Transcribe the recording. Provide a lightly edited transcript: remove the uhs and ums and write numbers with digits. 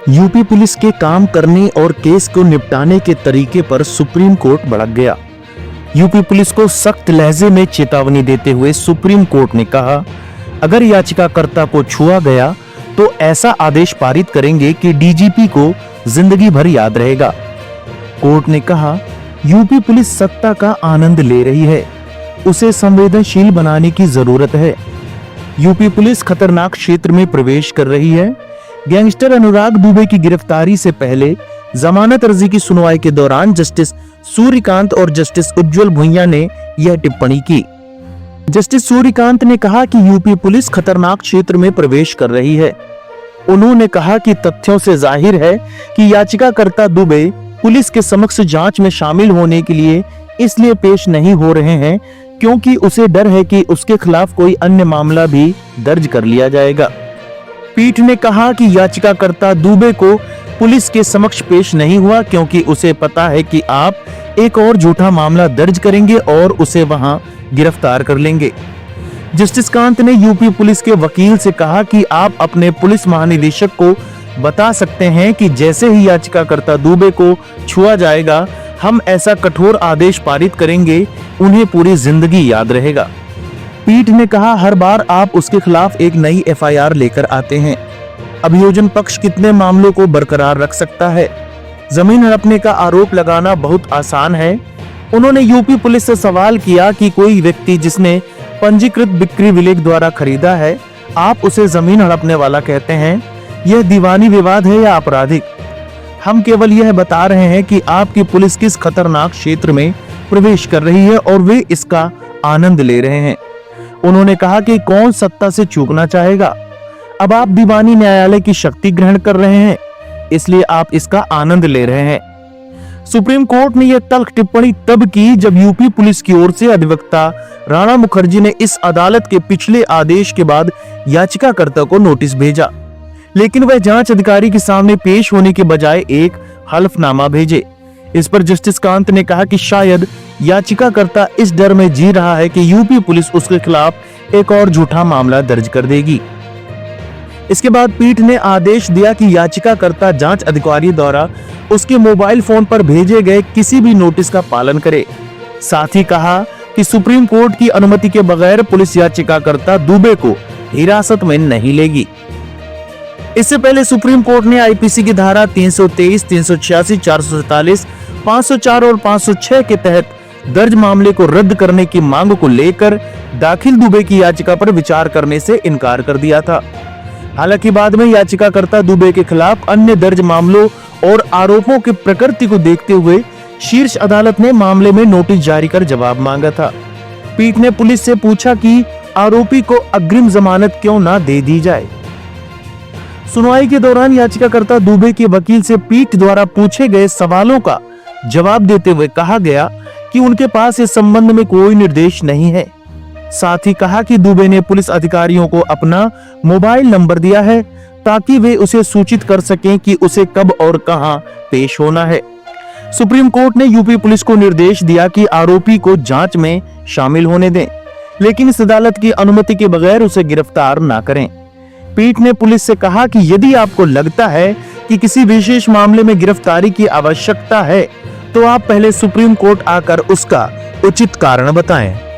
UP police के काम करने और केस को निपटाने के तरीके पर सुप्रीम कोर्ट भड़क गया। यूपी पुलिस को सख्त लहजे में चेतावनी देते हुए सुप्रीम कोर्ट ने कहा, अगर याचिकाकर्ता को छुआ गया तो ऐसा आदेश पारित करेंगे कि डीजीपी को जिंदगी भर याद रहेगा। कोर्ट ने कहा, यूपी पुलिस सत्ता का आनंद ले रही है, उसे संवेदनशील बनाने की जरूरत है। यूपी पुलिस खतरनाक क्षेत्र में प्रवेश कर रही है। गैंगस्टर अनुराग दुबे की गिरफ्तारी से पहले जमानत अर्जी की सुनवाई के दौरान जस्टिस सूर्यकांत और जस्टिस उज्जवल भुइयां ने यह टिप्पणी की। जस्टिस सूर्यकांत ने कहा कि यूपी पुलिस खतरनाक क्षेत्र में प्रवेश कर रही है। उन्होंने कहा कि तथ्यों से जाहिर है कि याचिकाकर्ता दुबे पुलिस के समक्ष जांच में शामिल होने के लिए इसलिए पेश नहीं हो रहे हैं क्योंकि उसे डर है कि उसके खिलाफ कोई अन्य मामला भी दर्ज कर लिया जाएगा। पीठ ने कहा कि याचिकाकर्ता दुबे को पुलिस के समक्ष पेश नहीं हुआ क्योंकि उसे पता है कि आप एक और झूठा मामला दर्ज करेंगे और उसे वहां गिरफ्तार कर लेंगे। जस्टिस कांत ने यूपी पुलिस के वकील से कहा कि आप अपने पुलिस महानिदेशक को बता सकते हैं कि जैसे ही याचिकाकर्ता दुबे को छुआ जाएगा, हम ऐसा कठोर आदेश पारित करेंगे, उन्हें पूरी जिंदगी याद रहेगा। पीठ ने कहा, हर बार आप उसके खिलाफ एक नई एफआईआर लेकर आते हैं। अभियोजन पक्ष कितने मामलों को बरकरार रख सकता है? जमीन हड़पने का आरोप लगाना बहुत आसान है। उन्होंने यूपी पुलिस से सवाल किया कि कोई व्यक्ति जिसने पंजीकृत बिक्री विलेख द्वारा खरीदा है, आप उसे जमीन हड़पने वाला कहते हैं। यह दीवानी विवाद है या आपराधिक? हम केवल यह बता रहे हैं कि आपकी पुलिस किस खतरनाक क्षेत्र में प्रवेश कर रही है और वे इसका आनंद ले रहे हैं। उन्होंने कहा कि कौन सत्ता से चूकना चाहेगा। अब आप दीवानी न्यायालय की शक्ति ग्रहण कर रहे हैं, इसलिए आप इसका आनंद ले रहे हैं। सुप्रीम कोर्ट ने यह तल्ख टिप्पणी तब की जब यूपी पुलिस की ओर से अधिवक्ता राणा मुखर्जी ने इस अदालत के पिछले आदेश के बाद याचिकाकर्ता को नोटिस भेजा, लेकिन वह जांच अधिकारी के सामने पेश होने के बजाय एक हलफनामा भेजे। इस पर जस्टिस कांत ने कहा कि शायद याचिकाकर्ता इस डर में जी रहा है कि यूपी पुलिस उसके खिलाफ एक और झूठा मामला दर्ज कर देगी। इसके बाद पीठ ने आदेश दिया कि याचिकाकर्ता जांच अधिकारी द्वारा उसके मोबाइल फोन पर भेजे गए किसी भी नोटिस का पालन करे। साथ ही कहा कि सुप्रीम कोर्ट की अनुमति के बगैर पुलिस याचिकाकर्ता दुबे को हिरासत में नहीं लेगी। इससे पहले सुप्रीम कोर्ट ने आईपीसी की धारा 323, 386, 447, 504 और 506 के तहत दर्ज मामले को रद्द करने की मांग को लेकर दाखिल दुबे की याचिका पर विचार करने से इनकार कर दिया था। हालांकि बाद में याचिकाकर्ता दुबे के खिलाफ अन्य दर्ज मामलों और आरोपों की प्रकृति को देखते हुए शीर्ष अदालत ने मामले में नोटिस जारी कर जवाब मांगा था। पीठ ने पुलिस से पूछा कि आरोपी को अग्रिम जमानत क्यों न दे दी जाए। सुनवाई के दौरान याचिकाकर्ता दुबे के वकील से पीठ द्वारा पूछे गए सवालों का जवाब देते हुए कहा गया कि उनके पास इस संबंध में कोई निर्देश नहीं है। साथ ही कहा कि दुबे ने पुलिस अधिकारियों को अपना मोबाइल नंबर दिया है ताकि वे उसे सूचित कर सकें कि उसे कब और कहां पेश होना है। सुप्रीम कोर्ट ने यूपी पुलिस को निर्देश दिया कि आरोपी को जांच में शामिल होने दें, लेकिन इस अदालत की अनुमति के बगैर उसे गिरफ्तार न करें। पीठ ने पुलिस से कहा कि यदि आपको लगता है कि किसी विशेष मामले में गिरफ्तारी की आवश्यकता है, तो आप पहले सुप्रीम कोर्ट आकर उसका उचित कारण बताएं।